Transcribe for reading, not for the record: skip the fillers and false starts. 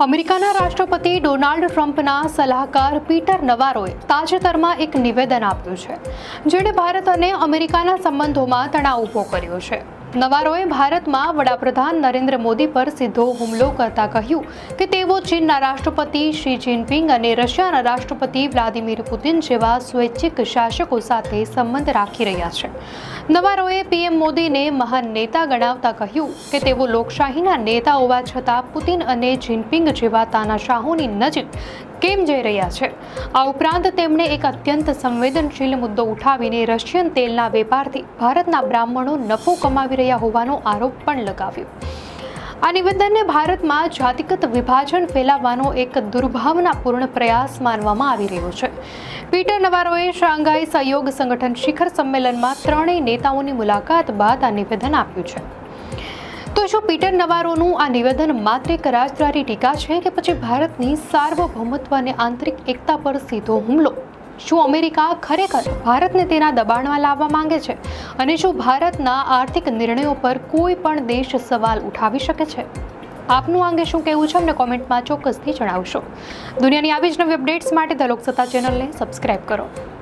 અમેરિકાના રાષ્ટ્રપતિ ડોનાલ્ડ ટ્રમ્પના સલાહકાર પીટર નવારોએ તાજેતરમાં એક નિવેદન આપ્યું છે, જેણે ભારત અને અમેરિકાના સંબંધોમાં તણાવ ઊભો કર્યો છે. નવારોએ ભારતમાં વડાપ્રધાન નરેન્દ્ર મોદી પર સીધો હુમલો કરતા કહ્યું કે તેઓ ચીનના રાષ્ટ્રપતિ શી જિનપિંગ અને રશિયાના રાષ્ટ્રપતિ વ્લાદિમીર પુતિન જેવા સ્વૈચ્છિક શાસકો સાથે સંબંધ રાખી રહ્યા છે. નવારોએ પીએમ મોદીને મહાન નેતા ગણાવતા કહ્યું કે તેઓ લોકશાહીના નેતા હોવા છતાં પુતિન અને જિનપિંગ જેવા તાનાશાહોની નજીક કેમ જઈ રહ્યા છે. આ ઉપરાંત તેમણે એક અત્યંત સંવેદનશીલ મુદ્દો ઉઠાવીને રશિયન તેલના વેપારથી ભારતના બ્રાહ્મણો નફો કમાવી રહ્યા હોવાનો આરોપ પણ લગાવ્યો. આ નિવેદનને ભારતમાં જાતિગત વિભાજન ફેલાવવાનો એક દુર્ભાવનાપૂર્ણ પ્રયાસ માનવામાં આવી રહ્યો છે. પીટર નવારોએ શાંઘાઈ સહયોગ સંગઠન શિખર સંમેલનમાં ત્રણેય નેતાઓની મુલાકાત બાદ આ નિવેદન આપ્યું છે. તો શું પીટર નવારોનું આ નિવેદન માત્ર એક રાજદ્વારી ટીકા છે કે પછી ભારતની સાર્વભૌમત્વ અને આંતરિક એકતા પર સીધો હુમલો? શું અમેરિકા ખરેખર ભારતને તેના દબાણમાં લાવવા માંગે છે? અને શું ભારતના આર્થિક નિર્ણયો પર કોઈ પણ દેશ સવાલ ઉઠાવી શકે છે? આપનું આ અંગે શું કહેવું છે અમને કોમેન્ટમાં ચોક્કસથી જણાવશો. દુનિયાની આવી જ નવી અપડેટ્સ માટે ધ લોકસત્તા ચેનલને સબસ્ક્રાઇબ કરો.